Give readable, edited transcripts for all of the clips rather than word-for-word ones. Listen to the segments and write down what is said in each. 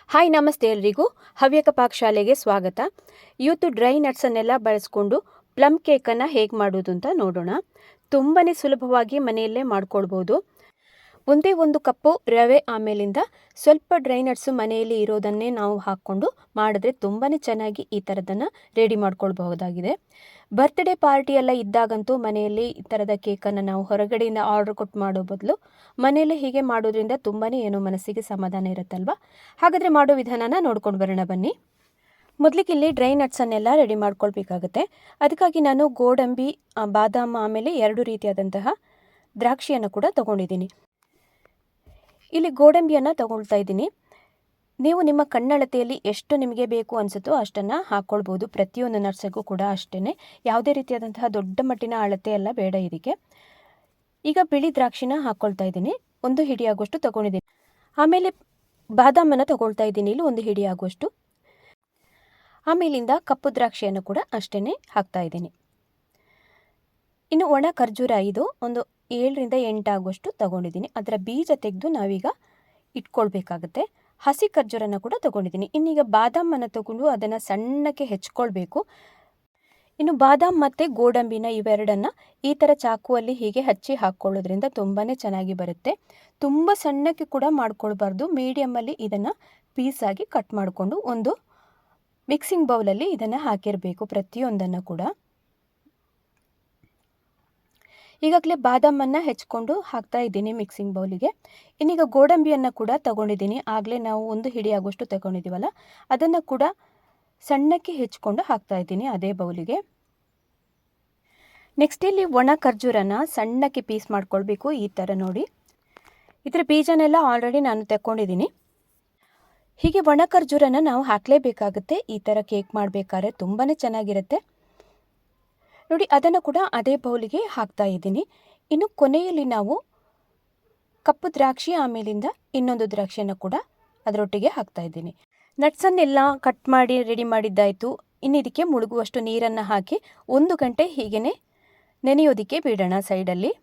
Hi ನಮಸ್ತೆ ಎಲ್ರಿಗೂ ಹವ್ಯಕ ಪಾಕಶಾಲೆಗೆ ಸ್ವಾಗತ. ಇವತ್ತು ಡ್ರೈ ನಟ್ಸನ್ನೆಲ್ಲ ಬಳಸ್ಕೊಂಡು ಪ್ಲಮ್ ಕೇಕನ್ನು ಹೇಗೆ ಮಾಡೋದು ಅಂತ ನೋಡೋಣ. ತುಂಬಾ ಸುಲಭವಾಗಿ ಮನೆಯಲ್ಲೇ ಮಾಡ್ಕೊಳ್ಬೋದು. ಒಂದೇ ಒಂದು ಕಪ್ಪು ರವೆ, ಆಮೇಲಿಂದ ಸ್ವಲ್ಪ ಡ್ರೈ ನಟ್ಸು ಮನೆಯಲ್ಲಿ ಇರೋದನ್ನೇ ನಾವು ಹಾಕ್ಕೊಂಡು ಮಾಡಿದ್ರೆ ತುಂಬಾ ಚೆನ್ನಾಗಿ ಈ ಥರದನ್ನು ರೆಡಿ ಮಾಡ್ಕೊಳ್ಬಹುದಾಗಿದೆ. ಬರ್ತ್ಡೇ ಪಾರ್ಟಿ ಎಲ್ಲ ಇದ್ದಾಗಂತೂ ಮನೆಯಲ್ಲಿ ಈ ಥರದ ಕೇಕನ್ನು ನಾವು ಹೊರಗಡೆಯಿಂದ ಆರ್ಡರ್ ಕೊಟ್ಟು ಮಾಡೋ ಬದಲು ಮನೆಯಲ್ಲೇ ಹೀಗೆ ಮಾಡೋದ್ರಿಂದ ತುಂಬಾ ಏನೋ ಮನಸ್ಸಿಗೆ ಸಮಾಧಾನ ಇರುತ್ತಲ್ವ. ಹಾಗಾದರೆ ಮಾಡೋ ವಿಧಾನನ ನೋಡ್ಕೊಂಡು ಬರೋಣ ಬನ್ನಿ. ಮೊದಲಿಗೆ ಇಲ್ಲಿ ಡ್ರೈ ನಟ್ಸನ್ನೆಲ್ಲ ರೆಡಿ ಮಾಡ್ಕೊಳ್ಬೇಕಾಗತ್ತೆ. ಅದಕ್ಕಾಗಿ ನಾನು ಗೋಡಂಬಿ, ಬಾದಾಮ, ಆಮೇಲೆ 2 ರೀತಿಯಾದಂತಹ ದ್ರಾಕ್ಷಿಯನ್ನು ಕೂಡ ತೊಗೊಂಡಿದ್ದೀನಿ. ಇಲ್ಲಿ ಗೋಡಂಬಿಯನ್ನು ತಗೊಳ್ತಾ ಇದ್ದೀನಿ. ನೀವು ನಿಮ್ಮ ಕಣ್ಣಳತೆಯಲ್ಲಿ ಎಷ್ಟು ನಿಮಗೆ ಬೇಕು ಅನಿಸುತ್ತೋ ಅಷ್ಟನ್ನು ಹಾಕ್ಕೊಳ್ಬೋದು. ಪ್ರತಿಯೊಂದು ನಟ್ಸಿಗೂ ಕೂಡ ಅಷ್ಟೇ, ಯಾವುದೇ ರೀತಿಯಾದಂತಹ ದೊಡ್ಡ ಮಟ್ಟಿನ ಅಳತೆ ಎಲ್ಲ ಬೇಡ ಇದಕ್ಕೆ. ಈಗ ಬಿಳಿ ದ್ರಾಕ್ಷಿನ ಹಾಕ್ಕೊಳ್ತಾ ಇದ್ದೀನಿ, 1 ಹಿಡಿ ಆಗುವಷ್ಟು ತೊಗೊಂಡಿದ್ದೀನಿ. ಆಮೇಲೆ ಬಾದಾಮನ್ನು ತೊಗೊಳ್ತಾ ಇದ್ದೀನಿ, ಇಲ್ಲಿ 1 ಹಿಡಿ ಆಗುವಷ್ಟು. ಆಮೇಲಿಂದ ಕಪ್ಪು ದ್ರಾಕ್ಷಿಯನ್ನು ಕೂಡ ಅಷ್ಟೇ ಹಾಕ್ತಾ ಇದ್ದೀನಿ. ಇನ್ನು ಒಣ ಖರ್ಜೂರ ಇದು ಒಂದು 7 ರಿಂದ 8 ಆಗುವಷ್ಟು ತೊಗೊಂಡಿದ್ದೀನಿ. ಅದರ ಬೀಜ ತೆಗೆದು ನಾವೀಗ ಇಟ್ಕೊಳ್ಬೇಕಾಗತ್ತೆ. ಹಸಿ ಖರ್ಜೂರನ ಕೂಡ ತೊಗೊಂಡಿದ್ದೀನಿ. ಇನ್ನೀಗ ಬಾದಾಮನ್ನು ತಗೊಂಡು ಅದನ್ನು ಸಣ್ಣಕ್ಕೆ ಹೆಚ್ಕೊಳ್ಬೇಕು. ಇನ್ನು ಬಾದಾಮ್ ಮತ್ತು ಗೋಡಂಬಿನ ಇವೆರಡನ್ನು ಈ ಥರ ಚಾಕುವಲ್ಲಿ ಹೀಗೆ ಹಚ್ಚಿ ಹಾಕ್ಕೊಳ್ಳೋದ್ರಿಂದ ತುಂಬಾ ಚೆನ್ನಾಗಿ ಬರುತ್ತೆ. ತುಂಬ ಸಣ್ಣಕ್ಕೆ ಕೂಡ ಮಾಡ್ಕೊಳ್ಬಾರ್ದು, ಮೀಡಿಯಮಲ್ಲಿ ಇದನ್ನು ಪೀಸಾಗಿ ಕಟ್ ಮಾಡಿಕೊಂಡು ಒಂದು ಮಿಕ್ಸಿಂಗ್ ಬೌಲಲ್ಲಿ ಇದನ್ನು ಹಾಕಿರಬೇಕು ಪ್ರತಿಯೊಂದನ್ನು ಕೂಡ. ಈಗಾಗಲೇ ಬಾದಾಮನ್ನು ಹೆಚ್ಕೊಂಡು ಹಾಕ್ತಾ ಇದ್ದೀನಿ ಮಿಕ್ಸಿಂಗ್ ಬೌಲಿಗೆ. ಇನ್ನೀಗ ಗೋಡಂಬಿಯನ್ನು ಕೂಡ ತಗೊಂಡಿದ್ದೀನಿ. ಆಗಲೇ ನಾವು 1 ಹಿಡಿ ಆಗುವಷ್ಟು ತಗೊಂಡಿದ್ದೀವಲ್ಲ, ಅದನ್ನು ಕೂಡ ಸಣ್ಣಕ್ಕೆ ಹೆಚ್ಕೊಂಡು ಹಾಕ್ತಾ ಇದ್ದೀನಿ ಅದೇ ಬೌಲಿಗೆ. ನೆಕ್ಸ್ಟ್ ಇಲ್ಲಿ ಒಣ ಖರ್ಜೂರನ ಸಣ್ಣಕ್ಕೆ ಪೀಸ್ ಮಾಡ್ಕೊಳ್ಬೇಕು. ಈ ಥರ ನೋಡಿ, ಇದರ ಬೀಜನೆಲ್ಲ ಆಲ್ರೆಡಿ ನಾನು ತಗೊಂಡಿದ್ದೀನಿ. ಹೀಗೆ ಒಣ ಖರ್ಜೂರನ ನಾವು ಹಾಕಲೇಬೇಕಾಗುತ್ತೆ ಈ ಥರ ಕೇಕ್ ಮಾಡಬೇಕಾದ್ರೆ, ತುಂಬಾ ಚೆನ್ನಾಗಿರುತ್ತೆ ನೋಡಿ. ಅದನ್ನು ಕೂಡ ಅದೇ ಬೌಲಿಗೆ ಹಾಕ್ತಾ ಇದ್ದೀನಿ. ಇನ್ನು ಕೊನೆಯಲ್ಲಿ ನಾವು ಕಪ್ಪು ದ್ರಾಕ್ಷಿ, ಆಮೇಲಿಂದ ಇನ್ನೊಂದು ದ್ರಾಕ್ಷಿಯನ್ನು ಕೂಡ ಅದರೊಟ್ಟಿಗೆ ಹಾಕ್ತಾ ಇದ್ದೀನಿ. ನಟ್ಸನ್ನೆಲ್ಲ ಕಟ್ ಮಾಡಿ ರೆಡಿ ಮಾಡಿದ್ದಾಯಿತು. ಇನ್ನು ಇದಕ್ಕೆ ಮುಳುಗುವಷ್ಟು ನೀರನ್ನು ಹಾಕಿ 1 ಗಂಟೆ ಹೀಗೇ ನೆನೆಯೋದಕ್ಕೆ ಬಿಡೋಣ ಸೈಡಲ್ಲಿ.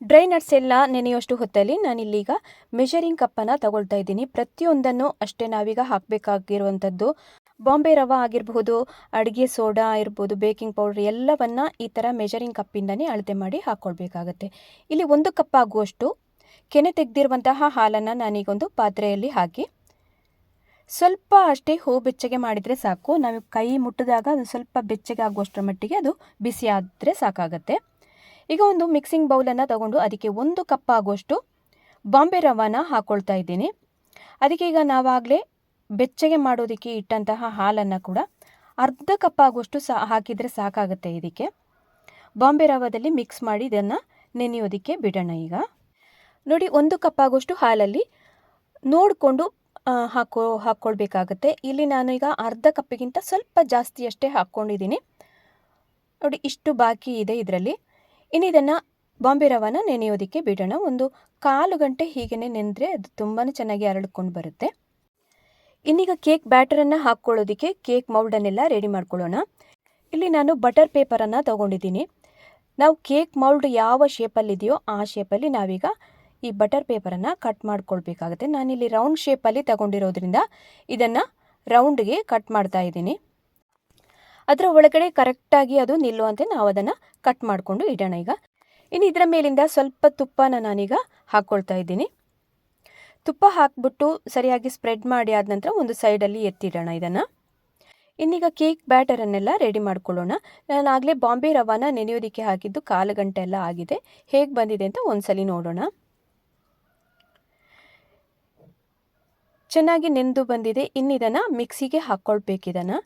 ಡ್ರೈ ನಟ್ಸ್ ಎಲ್ಲ ನೆನೆಯೋಷ್ಟು ಹೊತ್ತಲ್ಲಿ ನಾನಿಲ್ಲೀಗ ಮೆಷರಿಂಗ್ ಕಪ್ಪನ್ನು ತಗೊಳ್ತಾ ಇದ್ದೀನಿ. ಪ್ರತಿಯೊಂದನ್ನು ಅಷ್ಟೇ ನಾವೀಗ ಹಾಕಬೇಕಾಗಿರುವಂಥದ್ದು. ಬಾಂಬೆ ರವೆ ಆಗಿರಬಹುದು, ಅಡುಗೆ ಸೋಡಾ ಇರ್ಬೋದು, ಬೇಕಿಂಗ್ ಪೌಡ್ರ್ ಎಲ್ಲವನ್ನು ಈ ಥರ ಮೆಷರಿಂಗ್ ಕಪ್ಪಿಂದನೇ ಅಳತೆ ಮಾಡಿ ಹಾಕ್ಕೊಳ್ಬೇಕಾಗತ್ತೆ. ಇಲ್ಲಿ 1 ಕಪ್ ಆಗುವಷ್ಟು ಕೆನೆ ತೆಗೆದಿರುವಂತಹ ಹಾಲನ್ನು ನಾನೀಗೊಂದು ಪಾತ್ರೆಯಲ್ಲಿ ಹಾಕಿ ಸ್ವಲ್ಪ ಅಷ್ಟೇ ಬೆಚ್ಚಗೆ ಮಾಡಿದರೆ ಸಾಕು. ನಾವು ಕೈ ಮುಟ್ಟಿದಾಗ ಅದು ಸ್ವಲ್ಪ ಬೆಚ್ಚಗೆ ಆಗುವಷ್ಟರ ಮಟ್ಟಿಗೆ ಅದು ಬಿಸಿ ಆದರೆ ಸಾಕಾಗತ್ತೆ. ಈಗ ಒಂದು ಮಿಕ್ಸಿಂಗ್ ಬೌಲನ್ನು ತಗೊಂಡು ಅದಕ್ಕೆ 1 ಕಪ್ ಆಗುವಷ್ಟು ಬಾಂಬೆ ರವಾನ ಹಾಕ್ಕೊಳ್ತಾ ಇದ್ದೀನಿ. ಅದಕ್ಕೆ ಈಗ ನಾವಾಗಲೇ ಬೆಚ್ಚಗೆ ಮಾಡೋದಕ್ಕೆ ಇಟ್ಟಂತಹ ಹಾಲನ್ನು ಕೂಡ ಅರ್ಧ ಕಪ್ ಆಗುವಷ್ಟು ಹಾಕಿದರೆ ಸಾಕಾಗುತ್ತೆ. ಇದಕ್ಕೆ ಬಾಂಬೆ ರವಾದಲ್ಲಿ ಮಿಕ್ಸ್ ಮಾಡಿ ಇದನ್ನು ನೆನೆಯೋದಕ್ಕೆ ಬಿಡೋಣ. ಈಗ ನೋಡಿ, 1 ಕಪ್ ಆಗುವಷ್ಟು ಹಾಲಲ್ಲಿ ನೋಡಿಕೊಂಡು ಹಾಕ್ಕೊಳ್ಬೇಕಾಗತ್ತೆ. ಇಲ್ಲಿ ನಾನು ಈಗ ಅರ್ಧ ಕಪ್ಪಿಗಿಂತ ಸ್ವಲ್ಪ ಜಾಸ್ತಿಯಷ್ಟೇ ಹಾಕ್ಕೊಂಡಿದ್ದೀನಿ ನೋಡಿ, ಇಷ್ಟು ಬಾಕಿ ಇದೆ ಇದರಲ್ಲಿ. ಇನ್ನು ಇದನ್ನು ಬಾಂಬೆ ರವಾನ ನೆನೆಯೋದಕ್ಕೆ ಬಿಡೋಣ. ಒಂದು 1/4 ಗಂಟೆ ಹೀಗೇ ನೆನೆದ್ರೆ ಅದು ತುಂಬಾ ಚೆನ್ನಾಗಿ ಹರಡ್ಕೊಂಡು ಬರುತ್ತೆ. ಇನ್ನೀಗ ಕೇಕ್ ಬ್ಯಾಟರನ್ನು ಹಾಕ್ಕೊಳ್ಳೋದಕ್ಕೆ ಕೇಕ್ ಮೌಲ್ಡನ್ನೆಲ್ಲ ರೆಡಿ ಮಾಡ್ಕೊಳ್ಳೋಣ. ಇಲ್ಲಿ ನಾನು ಬಟರ್ ಪೇಪರನ್ನು ತೊಗೊಂಡಿದ್ದೀನಿ. ನಾವು ಕೇಕ್ ಮೌಲ್ಡ್ ಯಾವ ಶೇಪಲ್ಲಿದೆಯೋ ಆ ಶೇಪಲ್ಲಿ ನಾವೀಗ ಈ ಬಟರ್ ಪೇಪರನ್ನು ಕಟ್ ಮಾಡ್ಕೊಳ್ಬೇಕಾಗುತ್ತೆ. ನಾನಿಲ್ಲಿ ರೌಂಡ್ ಶೇಪಲ್ಲಿ ತಗೊಂಡಿರೋದ್ರಿಂದ ಇದನ್ನು ರೌಂಡ್ಗೆ ಕಟ್ ಮಾಡ್ತಾ ಇದ್ದೀನಿ. ಅದರ ಒಳಗಡೆ ಕರೆಕ್ಟಾಗಿ ಅದು ನಿಲ್ಲುವಂತೆ ನಾವು ಅದನ್ನು ಕಟ್ ಮಾಡಿಕೊಂಡು ಇಡೋಣ. ಈಗ ಇನ್ನು ಇದರ ಮೇಲಿಂದ ಸ್ವಲ್ಪ ತುಪ್ಪನ ನಾನೀಗ ಹಾಕ್ಕೊಳ್ತಾ ಇದ್ದೀನಿ. ತುಪ್ಪ ಹಾಕ್ಬಿಟ್ಟು ಸರಿಯಾಗಿ ಸ್ಪ್ರೆಡ್ ಮಾಡಿ ಆದ ನಂತರ ಒಂದು ಸೈಡಲ್ಲಿ ಎತ್ತಿಡೋಣ ಇದನ್ನು. ಇನ್ನೀಗ ಕೇಕ್ ಬ್ಯಾಟರನ್ನೆಲ್ಲ ರೆಡಿ ಮಾಡ್ಕೊಳ್ಳೋಣ. ನಾನು ಆಗಲೇ ಬಾಂಬೆ ರವಾನ ನೆನೆಯೋದಕ್ಕೆ ಹಾಕಿದ್ದು 1/4 ಗಂಟೆ ಎಲ್ಲ ಆಗಿದೆ. ಹೇಗೆ ಬಂದಿದೆ ಅಂತ ಒಂದ್ಸಲಿ ನೋಡೋಣ. ಚೆನ್ನಾಗಿ ನೆಂದು ಬಂದಿದೆ. ಇನ್ನು ಇದನ್ನು ಮಿಕ್ಸಿಗೆ ಹಾಕ್ಕೊಳ್ಬೇಕು. ಇದನ್ನು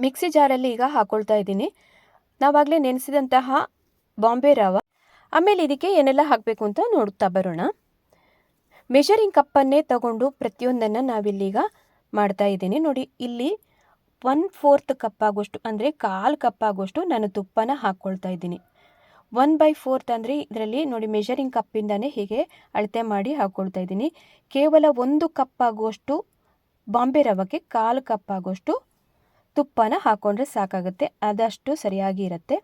ಮಿಕ್ಸಿ ಜಾರಲ್ಲಿ ಈಗ ಹಾಕ್ಕೊಳ್ತಾ ಇದ್ದೀನಿ. ನಾವಾಗಲೇ ನೆನೆಸಿದಂತಹ ಬಾಂಬೆ ರವೆ, ಆಮೇಲೆ ಇದಕ್ಕೆ ಏನೆಲ್ಲ ಹಾಕಬೇಕು ಅಂತ ನೋಡ್ತಾ ಬರೋಣ. ಮೆಷರಿಂಗ್ ಕಪ್ಪನ್ನೇ ತಗೊಂಡು ಪ್ರತಿಯೊಂದನ್ನು ನಾವಿಲ್ಲೀಗ ಮಾಡ್ತಾ ಇದ್ದೀನಿ ನೋಡಿ. ಇಲ್ಲಿ 1/4 ಕಪ್ ಆಗುವಷ್ಟು ಅಂದರೆ 1/4 ಕಪ್ ಆಗುವಷ್ಟು ನಾನು ತುಪ್ಪನ ಹಾಕ್ಕೊಳ್ತಾ ಇದ್ದೀನಿ. 1/4 ಅಂದರೆ ಇದರಲ್ಲಿ ನೋಡಿ ಮೆಷರಿಂಗ್ ಕಪ್ಪಿಂದನೇ ಹೀಗೆ ಅಳತೆ ಮಾಡಿ ಹಾಕ್ಕೊಳ್ತಾ ಇದ್ದೀನಿ. ಕೇವಲ 1 ಕಪ್ ಆಗುವಷ್ಟು ಬಾಂಬೆ ರವೆಗೆ 1/4 ಕಪ್ ಆಗುವಷ್ಟು ತುಪ್ಪನ ಹಾಕ್ಕೊಂಡ್ರೆ ಸಾಕಾಗುತ್ತೆ, ಅದಷ್ಟು ಸರಿಯಾಗಿ ಇರುತ್ತೆ.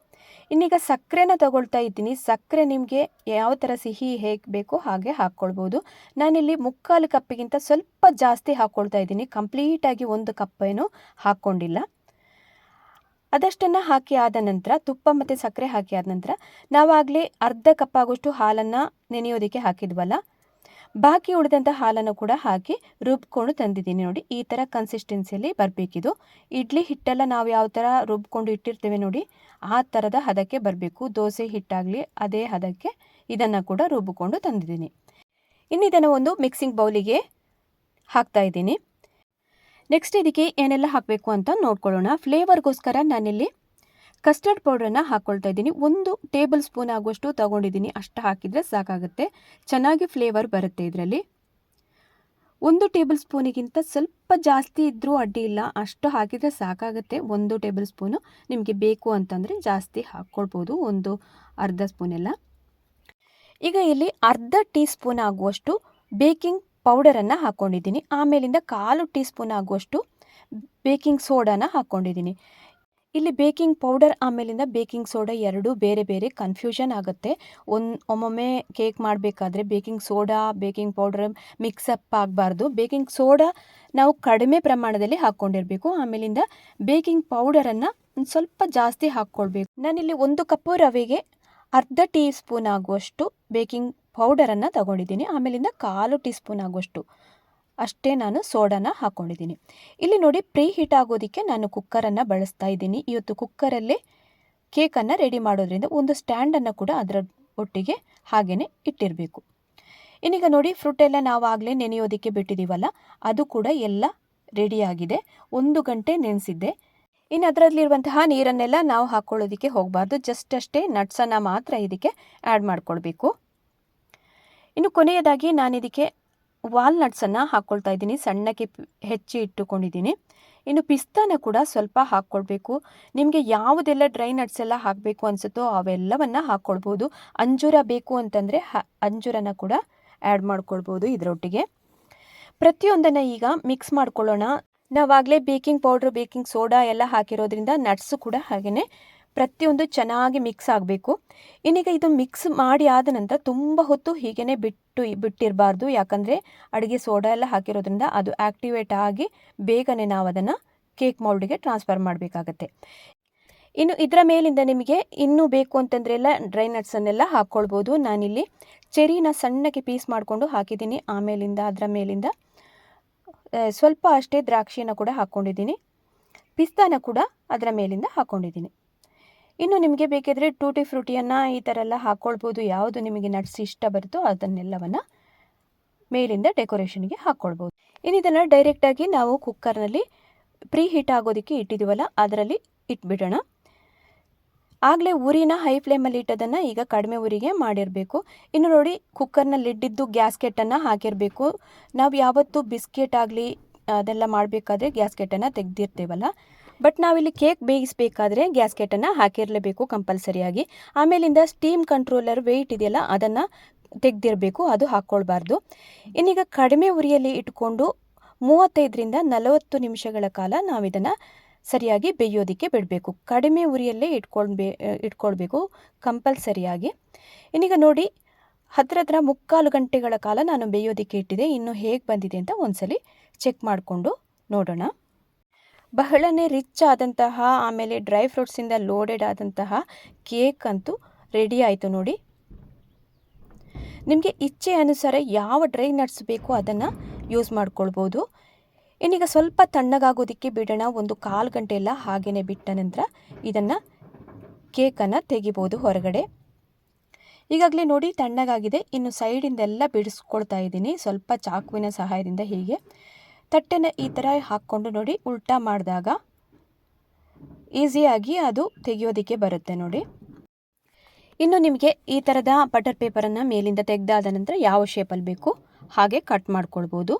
ಇನ್ನೀಗ ಸಕ್ಕರೆನ ತಗೊಳ್ತಾ ಇದ್ದೀನಿ. ಸಕ್ಕರೆ ನಿಮಗೆ ಯಾವ ಥರ ಸಿಹಿ ಹೇಗೆ ಬೇಕೋ ಹಾಗೆ ಹಾಕ್ಕೊಳ್ಬೋದು. ನಾನಿಲ್ಲಿ 3/4 ಕಪ್ಪಿಗಿಂತ ಸ್ವಲ್ಪ ಜಾಸ್ತಿ ಹಾಕ್ಕೊಳ್ತಾ ಇದ್ದೀನಿ. ಕಂಪ್ಲೀಟಾಗಿ 1 ಕಪ್ ಏನು ಹಾಕ್ಕೊಂಡಿಲ್ಲ. ಅದಷ್ಟನ್ನು ಹಾಕಿ ಆದ ನಂತರ ತುಪ್ಪ ಮತ್ತು ಸಕ್ಕರೆ ಹಾಕಿ ಆದ ನಂತರ ನಾವಾಗಲೇ ಅರ್ಧ ಕಪ್ ಆಗೋಷ್ಟು ಹಾಲನ್ನು ನೆನೆಯೋದಕ್ಕೆ ಹಾಕಿದ್ವಲ್ಲ, ಬಾಕಿ ಉಳಿದಂಥ ಹಾಲನ್ನು ಕೂಡ ಹಾಕಿ ರುಬ್ಕೊಂಡು ತಂದಿದ್ದೀನಿ. ನೋಡಿ, ಈ ಥರ ಕನ್ಸಿಸ್ಟೆನ್ಸಿಯಲ್ಲಿ ಬರಬೇಕಿದು. ಇಡ್ಲಿ ಹಿಟ್ಟೆಲ್ಲ ನಾವು ಯಾವ ಥರ ರುಬ್ಕೊಂಡು ಇಟ್ಟಿರ್ತೇವೆ ನೋಡಿ, ಆ ಥರದ ಹದಕ್ಕೆ ಬರಬೇಕು. ದೋಸೆ ಹಿಟ್ಟಾಗಲಿ ಅದೇ ಹದಕ್ಕೆ ಇದನ್ನು ಕೂಡ ರುಬ್ಬಿಕೊಂಡು ತಂದಿದ್ದೀನಿ. ಇನ್ನು ಇದನ್ನು ಒಂದು ಮಿಕ್ಸಿಂಗ್ ಬೌಲಿಗೆ ಹಾಕ್ತಾ ಇದ್ದೀನಿ. ನೆಕ್ಸ್ಟ್ ಇದಕ್ಕೆ ಏನೆಲ್ಲ ಹಾಕಬೇಕು ಅಂತ ನೋಡ್ಕೊಳ್ಳೋಣ. ಫ್ಲೇವರ್ಗೋಸ್ಕರ ನಾನಿಲ್ಲಿ ಕಸ್ಟರ್ಡ್ ಪೌಡ್ರನ್ನು ಹಾಕ್ಕೊಳ್ತಾ ಇದ್ದೀನಿ. 1 ಟೇಬಲ್ ಸ್ಪೂನ್ ಆಗುವಷ್ಟು ತೊಗೊಂಡಿದ್ದೀನಿ. ಅಷ್ಟು ಹಾಕಿದರೆ ಸಾಕಾಗುತ್ತೆ, ಚೆನ್ನಾಗಿ ಫ್ಲೇವರ್ ಬರುತ್ತೆ ಇದರಲ್ಲಿ. 1 ಟೇಬಲ್ ಸ್ಪೂನಿಗಿಂತ ಸ್ವಲ್ಪ ಜಾಸ್ತಿ ಇದ್ದರೂ ಅಡ್ಡಿ ಇಲ್ಲ, ಅಷ್ಟು ಹಾಕಿದರೆ ಸಾಕಾಗುತ್ತೆ. 1 ಟೇಬಲ್ ಸ್ಪೂನು. ನಿಮಗೆ ಬೇಕು ಅಂತಂದರೆ ಜಾಸ್ತಿ ಹಾಕ್ಕೊಳ್ಬೋದು, 1 ಅರ್ಧ ಸ್ಪೂನೆಲ್ಲ. ಈಗ ಇಲ್ಲಿ ಅರ್ಧ ಟೀ ಸ್ಪೂನ್ ಆಗುವಷ್ಟು ಬೇಕಿಂಗ್ ಪೌಡರನ್ನು ಹಾಕ್ಕೊಂಡಿದ್ದೀನಿ. ಆಮೇಲಿಂದ 1/4 ಟೀ ಸ್ಪೂನ್ ಆಗುವಷ್ಟು ಬೇಕಿಂಗ್ ಸೋಡಾನ ಹಾಕ್ಕೊಂಡಿದ್ದೀನಿ. ಇಲ್ಲಿ ಬೇಕಿಂಗ್ ಪೌಡರ್ ಆಮೇಲಿಂದ ಬೇಕಿಂಗ್ ಸೋಡಾ ಎರಡೂ ಬೇರೆ ಬೇರೆ ಕನ್ಫ್ಯೂಷನ್ ಆಗುತ್ತೆ. ಒಮ್ಮೊಮ್ಮೆ ಕೇಕ್ ಮಾಡಬೇಕಾದ್ರೆ baking soda baking powder mix-up ಆಗಬಾರ್ದು. ಬೇಕಿಂಗ್ ಸೋಡಾ ನಾವು ಕಡಿಮೆ ಪ್ರಮಾಣದಲ್ಲಿ ಹಾಕ್ಕೊಂಡಿರಬೇಕು. ಆಮೇಲಿಂದ ಬೇಕಿಂಗ್ ಪೌಡರನ್ನು ಒಂದು ಸ್ವಲ್ಪ ಜಾಸ್ತಿ ಹಾಕ್ಕೊಳ್ಬೇಕು. ನಾನಿಲ್ಲಿ 1 ಕಪ್ಪು ರವೆಗೆ ಅರ್ಧ ಟೀ ಸ್ಪೂನ್ ಆಗುವಷ್ಟು ಬೇಕಿಂಗ್ ಪೌಡರನ್ನು ತಗೊಂಡಿದ್ದೀನಿ. ಆಮೇಲಿಂದ 1/4 ಟೀ ಸ್ಪೂನ್ ಆಗುವಷ್ಟು ಅಷ್ಟೇ ನಾನು ಸೋಡಾನ ಹಾಕ್ಕೊಂಡಿದ್ದೀನಿ. ಇಲ್ಲಿ ನೋಡಿ, ಪ್ರೀ ಹೀಟ್ ಆಗೋದಕ್ಕೆ ನಾನು ಕುಕ್ಕರನ್ನು ಬಳಸ್ತಾ ಇದ್ದೀನಿ. ಇವತ್ತು ಕುಕ್ಕರಲ್ಲೇ ಕೇಕನ್ನು ರೆಡಿ ಮಾಡೋದ್ರಿಂದ ಒಂದು ಸ್ಟ್ಯಾಂಡನ್ನು ಕೂಡ ಅದರ ಒಟ್ಟಿಗೆ ಹಾಗೆಯೇ ಇಟ್ಟಿರಬೇಕು. ಇನ್ನೀಗ ನೋಡಿ, ಫ್ರೂಟೆಲ್ಲ ನಾವು ಆಗಲೇ ನೆನೆಯೋದಕ್ಕೆ ಬಿಟ್ಟಿದ್ದೀವಲ್ಲ, ಅದು ಕೂಡ ಎಲ್ಲ ರೆಡಿಯಾಗಿದೆ. 1 ಗಂಟೆ ನೆನೆಸಿದ್ದೆ. ಇನ್ನು ಅದರಲ್ಲಿರುವಂತಹ ನೀರನ್ನೆಲ್ಲ ನಾವು ಹಾಕ್ಕೊಳ್ಳೋದಕ್ಕೆ ಹೋಗಬಾರ್ದು. ಜಸ್ಟ್ ಅಷ್ಟೇ ನಟ್ಸನ್ನು ಮಾತ್ರ ಇದಕ್ಕೆ ಆ್ಯಡ್ ಮಾಡ್ಕೊಳ್ಬೇಕು. ಇನ್ನು ಕೊನೆಯದಾಗಿ ನಾನು ಇದಕ್ಕೆ ವಾಲ್ನಟ್ಸನ್ನು ಹಾಕ್ಕೊಳ್ತಾ ಇದ್ದೀನಿ. ಸಣ್ಣಕ್ಕೆ ಹೆಚ್ಚಿ ಇಟ್ಟುಕೊಂಡಿದ್ದೀನಿ. ಇನ್ನು ಪಿಸ್ತಾನ ಕೂಡ ಸ್ವಲ್ಪ ಹಾಕ್ಕೊಳ್ಬೇಕು. ನಿಮಗೆ ಯಾವುದೆಲ್ಲ ಡ್ರೈ ನಟ್ಸ್ ಎಲ್ಲ ಹಾಕಬೇಕು ಅನಿಸುತ್ತೋ ಅವೆಲ್ಲವನ್ನು ಹಾಕ್ಕೊಳ್ಬೋದು. ಅಂಜೂರ ಬೇಕು ಅಂತಂದರೆ ಅಂಜೂರನ ಕೂಡ ಆ್ಯಡ್ ಮಾಡ್ಕೊಳ್ಬೋದು ಇದರೊಟ್ಟಿಗೆ. ಪ್ರತಿಯೊಂದನ್ನು ಈಗ ಮಿಕ್ಸ್ ಮಾಡ್ಕೊಳ್ಳೋಣ. ನಾವಾಗಲೇ ಬೇಕಿಂಗ್ ಪೌಡ್ರು ಬೇಕಿಂಗ್ ಸೋಡಾ ಎಲ್ಲ ಹಾಕಿರೋದ್ರಿಂದ ನಟ್ಸು ಕೂಡ ಹಾಗೆಯೇ ಪ್ರತಿಯೊಂದು ಚೆನ್ನಾಗಿ ಮಿಕ್ಸ್ ಆಗಬೇಕು. ಇನ್ನೀಗ ಇದು ಮಿಕ್ಸ್ ಮಾಡಿ ಆದ ನಂತರ ತುಂಬ ಹೊತ್ತು ಹೀಗೇ ಬಿಟ್ಟಿರಬಾರ್ದು. ಯಾಕಂದರೆ ಅಡುಗೆ ಸೋಡಾ ಎಲ್ಲ ಹಾಕಿರೋದ್ರಿಂದ ಅದು ಆ್ಯಕ್ಟಿವೇಟ್ ಆಗಿ ಬೇಗನೆ ನಾವು ಅದನ್ನು ಕೇಕ್ ಮೌಲ್ಡಿಗೆ ಟ್ರಾನ್ಸ್ಫರ್ ಮಾಡಬೇಕಾಗತ್ತೆ. ಇನ್ನು ಇದರ ಮೇಲಿಂದ ನಿಮಗೆ ಇನ್ನೂ ಬೇಕು ಅಂತಂದರೆ ಎಲ್ಲ ಡ್ರೈ ನಟ್ಸನ್ನೆಲ್ಲ ಹಾಕ್ಕೊಳ್ಬೋದು. ನಾನಿಲ್ಲಿ ಚೆರಿನ ಸಣ್ಣಕ್ಕೆ ಪೀಸ್ ಮಾಡಿಕೊಂಡು ಹಾಕಿದ್ದೀನಿ. ಆಮೇಲಿಂದ ಅದರ ಮೇಲಿಂದ ಸ್ವಲ್ಪ ಅಷ್ಟೇ ದ್ರಾಕ್ಷಿನ ಕೂಡ ಹಾಕ್ಕೊಂಡಿದ್ದೀನಿ. ಪಿಸ್ತಾನ ಕೂಡ ಅದರ ಮೇಲಿಂದ ಹಾಕ್ಕೊಂಡಿದ್ದೀನಿ. ಇನ್ನು ನಿಮಗೆ ಬೇಕಿದ್ರೆ ಟೂಟಿ ಫ್ರೂಟಿಯನ್ನು ಈ ಥರ ಎಲ್ಲ ಹಾಕ್ಕೊಳ್ಬೋದು. ಯಾವುದು ನಿಮಗೆ ನಟ್ಸ್ ಇಷ್ಟ ಬರುತ್ತೋ ಅದನ್ನೆಲ್ಲವನ್ನು ಮೇಲಿಂದ ಡೆಕೋರೇಷನ್ಗೆ ಹಾಕ್ಕೊಳ್ಬೋದು. ಇನ್ನು ಇದನ್ನು ಡೈರೆಕ್ಟಾಗಿ ನಾವು ಕುಕ್ಕರ್ನಲ್ಲಿ ಪ್ರೀ ಹೀಟ್ ಆಗೋದಕ್ಕೆ ಇಟ್ಟಿದ್ದೀವಲ್ಲ, ಅದರಲ್ಲಿ ಇಟ್ಬಿಡೋಣ. ಆಗಲೇ ಉರಿನ ಹೈ ಫ್ಲೇಮಲ್ಲಿ ಇಟ್ಟೋದನ್ನು ಈಗ ಕಡಿಮೆ ಉರಿಗೆ ಮಾಡಿರಬೇಕು. ಇನ್ನು ನೋಡಿ, ಕುಕ್ಕರ್ನ ಲಿಡ್ಡಿದ್ದು ಗ್ಯಾಸ್ಕೆಟನ್ನು ಹಾಕಿರಬೇಕು. ನಾವು ಯಾವತ್ತೂ ಬಿಸ್ಕೆಟ್ ಆಗಲಿ ಅದೆಲ್ಲ ಮಾಡಬೇಕಾದ್ರೆ ಗ್ಯಾಸ್ಕೆಟನ್ನು ತೆಗೆದಿರ್ತೇವಲ್ಲ, ಬಟ್ ನಾವಿಲ್ಲಿ ಕೇಕ್ ಬೇಯಿಸಬೇಕಾದ್ರೆ ಗ್ಯಾಸ್ಕೆಟನ್ನು ಹಾಕಿರಲೇಬೇಕು ಕಂಪಲ್ಸರಿಯಾಗಿ. ಆಮೇಲಿಂದ ಸ್ಟೀಮ್ ಕಂಟ್ರೋಲರ್ ವೆಯ್ಟ್ ಇದೆಯಲ್ಲ ಅದನ್ನು ತೆಗೆದಿರಬೇಕು, ಅದು ಹಾಕ್ಕೊಳ್ಬಾರ್ದು. ಇನ್ನೀಗ ಕಡಿಮೆ ಉರಿಯಲ್ಲಿ ಇಟ್ಕೊಂಡು 35ರಿಂದ 40 ನಿಮಿಷಗಳ ಕಾಲ ನಾವಿದನ್ನು ಸರಿಯಾಗಿ ಬೇಯೋದಕ್ಕೆ ಬಿಡಬೇಕು. ಕಡಿಮೆ ಉರಿಯಲ್ಲೇ ಇಟ್ಕೊಳ್ಬೇಕು ಕಂಪಲ್ಸರಿಯಾಗಿ. ಇನ್ನೀಗ ನೋಡಿ, ಹತ್ರ 3/4 ಗಂಟೆಗಳ ಕಾಲ ನಾನು ಬೇಯೋದಕ್ಕೆ ಇಟ್ಟಿದೆ. ಇನ್ನು ಹೇಗೆ ಬಂದಿದೆ ಅಂತ ಒಂದ್ಸಲಿ ಚೆಕ್ ಮಾಡಿಕೊಂಡು ನೋಡೋಣ. ಬಹಳನೇ ರಿಚ್ ಆದಂತಹ ಆಮೇಲೆ ಡ್ರೈ ಫ್ರೂಟ್ಸಿಂದ ಲೋಡೆಡ್ ಆದಂತಹ ಕೇಕ್ ಅಂತೂ ರೆಡಿ ಆಯಿತು ನೋಡಿ. ನಿಮಗೆ ಇಚ್ಛೆ ಅನುಸಾರ ಯಾವ ಡ್ರೈ ನಟ್ಸ್ ಬೇಕೋ ಅದನ್ನು ಯೂಸ್ ಮಾಡ್ಕೊಳ್ಬೋದು. ಇನ್ನೀಗ ಸ್ವಲ್ಪ ತಣ್ಣಗಾಗೋದಕ್ಕೆ ಬಿಡೋಣ. 1/4 ಗಂಟೆ ಎಲ್ಲ ಹಾಗೆಯೇ ಬಿಟ್ಟ ನಂತರ ಇದನ್ನು ಕೇಕನ್ನು ತೆಗಿಬೋದು ಹೊರಗಡೆ. ಈಗಾಗಲೇ ನೋಡಿ ತಣ್ಣಗಾಗಿದೆ. ಇನ್ನು ಸೈಡಿಂದೆಲ್ಲ ಬಿಡಿಸ್ಕೊಳ್ತಾ ಇದ್ದೀನಿ ಸ್ವಲ್ಪ ಚಾಕುವಿನ ಸಹಾಯದಿಂದ. ಹೀಗೆ ತಟ್ಟೆನ ಈ ಥರ ಹಾಕ್ಕೊಂಡು ನೋಡಿ, ಉಲ್ಟಾ ಮಾಡಿದಾಗ ಈಸಿಯಾಗಿ ಅದು ತೆಗೆಯೋದಕ್ಕೆ ಬರುತ್ತೆ ನೋಡಿ. ಇನ್ನು ನಿಮಗೆ ಈ ಥರದ ಬಟರ್ ಪೇಪರನ್ನು ಮೇಲಿಂದ ತೆಗೆದಾದ ನಂತರ ಯಾವ ಶೇಪಲ್ಲಿ ಬೇಕು ಹಾಗೆ ಕಟ್ ಮಾಡ್ಕೊಳ್ಬೋದು.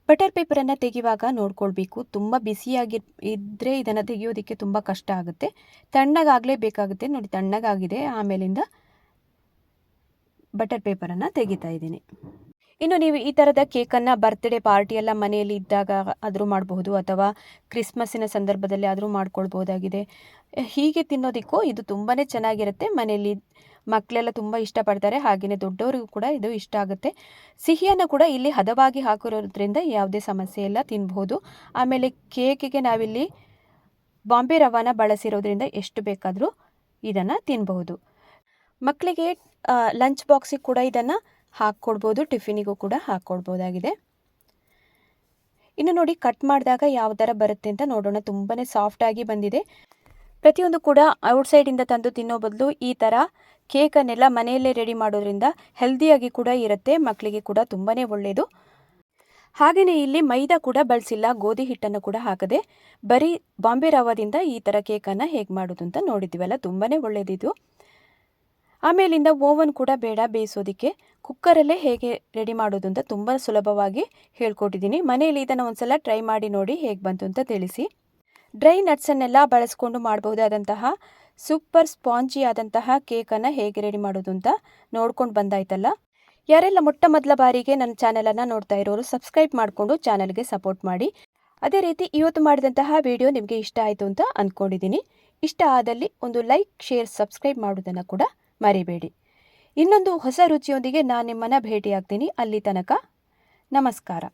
ಬಟರ್ ಪೇಪರನ್ನು ತೆಗೆಯುವಾಗ ನೋಡ್ಕೊಳ್ಬೇಕು, ತುಂಬ ಬಿಸಿಯಾಗಿ ಇದ್ದರೆ ಇದನ್ನು ತೆಗೆಯೋದಕ್ಕೆ ತುಂಬ ಕಷ್ಟ ಆಗುತ್ತೆ. ತಣ್ಣಗಾಗಲೇಬೇಕಾಗುತ್ತೆ ನೋಡಿ. ತಣ್ಣಗಾಗಿದೆ. ಆಮೇಲಿಂದ ಬಟರ್ ಪೇಪರನ್ನು ತೆಗಿತಾ ಇದ್ದೀನಿ. ಇನ್ನು ನೀವು ಈ ಥರದ ಕೇಕನ್ನು ಬರ್ತ್ಡೇ ಪಾರ್ಟಿ ಎಲ್ಲ ಮನೆಯಲ್ಲಿ ಇದ್ದಾಗ ಆದರೂ ಮಾಡಬಹುದು, ಅಥವಾ ಕ್ರಿಸ್ಮಸ್ಸಿನ ಸಂದರ್ಭದಲ್ಲಿ ಆದರೂ ಮಾಡ್ಕೊಳ್ಬೋದಾಗಿದೆ. ಹೀಗೆ ತಿನ್ನೋದಕ್ಕೂ ಇದು ತುಂಬಾ ಚೆನ್ನಾಗಿರುತ್ತೆ. ಮನೆಯಲ್ಲಿ ಮಕ್ಕಳೆಲ್ಲ ತುಂಬ ಇಷ್ಟಪಡ್ತಾರೆ, ಹಾಗೆಯೇ ದೊಡ್ಡವರಿಗೂ ಕೂಡ ಇದು ಇಷ್ಟ ಆಗುತ್ತೆ. ಸಿಹಿಯನ್ನು ಕೂಡ ಇಲ್ಲಿ ಹದವಾಗಿ ಹಾಕಿರೋದ್ರಿಂದ ಯಾವುದೇ ಸಮಸ್ಯೆ ಇಲ್ಲ, ತಿನ್ಬೋದು. ಆಮೇಲೆ ಕೇಕಿಗೆ ನಾವಿಲ್ಲಿ ಬಾಂಬೆ ರವಾನ ಬಳಸಿರೋದ್ರಿಂದ ಎಷ್ಟು ಬೇಕಾದರೂ ಇದನ್ನು ತಿನ್ನಬಹುದು. ಮಕ್ಕಳಿಗೆ ಲಂಚ್ ಬಾಕ್ಸಿಗೆ ಕೂಡ ಇದನ್ನು ಹಾಕ್ಕೊಡ್ಬೋದು, ಟಿಫಿನಿಗೂ ಕೂಡ ಹಾಕ್ಕೊಡ್ಬೋದಾಗಿದೆ. ಇನ್ನು ನೋಡಿ, ಕಟ್ ಮಾಡಿದಾಗ ಯಾವ ಥರ ಬರುತ್ತೆ ಅಂತ ನೋಡೋಣ. ತುಂಬಾ ಸಾಫ್ಟಾಗಿ ಬಂದಿದೆ. ಪ್ರತಿಯೊಂದು ಕೂಡ ಔಟ್ಸೈಡಿಂದ ತಂದು ತಿನ್ನೋ ಬದಲು ಈ ಥರ ಕೇಕನ್ನೆಲ್ಲ ಮನೆಯಲ್ಲೇ ರೆಡಿ ಮಾಡೋದ್ರಿಂದ ಹೆಲ್ದಿಯಾಗಿ ಕೂಡ ಇರುತ್ತೆ, ಮಕ್ಕಳಿಗೆ ಕೂಡ ತುಂಬಾ ಒಳ್ಳೆಯದು. ಹಾಗೆಯೇ ಇಲ್ಲಿ ಮೈದಾ ಕೂಡ ಬಳಸಿಲ್ಲ, ಗೋಧಿ ಹಿಟ್ಟನ್ನು ಕೂಡ ಹಾಕದೆ ಬರೀ ಬಾಂಬೆ ರವಾದಿಂದ ಈ ಥರ ಕೇಕನ್ನು ಹೇಗೆ ಮಾಡೋದು ಅಂತ ನೋಡಿದ್ದೀವಲ್ಲ, ತುಂಬಾ ಒಳ್ಳೆಯದಿದು. ಆಮೇಲಿಂದ ಓವನ್ ಕೂಡ ಬೇಡ ಬೇಯಿಸೋದಕ್ಕೆ, ಕುಕ್ಕರಲ್ಲೇ ಹೇಗೆ ರೆಡಿ ಮಾಡೋದು ಅಂತ ತುಂಬ ಸುಲಭವಾಗಿ ಹೇಳ್ಕೊಟ್ಟಿದ್ದೀನಿ. ಮನೆಯಲ್ಲಿ ಇದನ್ನು ಒಂದ್ಸಲ ಟ್ರೈ ಮಾಡಿ ನೋಡಿ, ಹೇಗೆ ಬಂತು ಅಂತ ತಿಳಿಸಿ. ಡ್ರೈ ನಟ್ಸನ್ನೆಲ್ಲ ಬಳಸ್ಕೊಂಡು ಮಾಡಬಹುದಾದಂತಹ ಸೂಪರ್ ಸ್ಪಾಂಜಿ ಆದಂತಹ ಕೇಕನ್ನು ಹೇಗೆ ರೆಡಿ ಮಾಡೋದು ಅಂತ ನೋಡ್ಕೊಂಡು ಬಂದಾಯ್ತಲ್ಲ. ಯಾರೆಲ್ಲ ಮೊಟ್ಟ ಮೊದಲ ಬಾರಿಗೆ ನನ್ನ ಚಾನಲನ್ನು ನೋಡ್ತಾ ಇರೋರು ಸಬ್ಸ್ಕ್ರೈಬ್ ಮಾಡಿಕೊಂಡು ಚಾನಲ್ಗೆ ಸಪೋರ್ಟ್ ಮಾಡಿ. ಅದೇ ರೀತಿ ಇವತ್ತು ಮಾಡಿದಂತಹ ವಿಡಿಯೋ ನಿಮಗೆ ಇಷ್ಟ ಆಯಿತು ಅಂತ ಅಂದ್ಕೊಂಡಿದ್ದೀನಿ. ಇಷ್ಟ ಆದಲ್ಲಿ ಒಂದು ಲೈಕ್, ಶೇರ್, ಸಬ್ಸ್ಕ್ರೈಬ್ ಮಾಡೋದನ್ನು ಕೂಡ ಮರಿಬೇಡಿ. ಇನ್ನೊಂದು ಹೊಸ ರುಚಿಯೊಂದಿಗೆ ನಾನು ನಿಮ್ಮನ್ನು ಭೇಟಿಯಾಗ್ತೀನಿ. ಅಲ್ಲಿ ತನಕ ನಮಸ್ಕಾರ.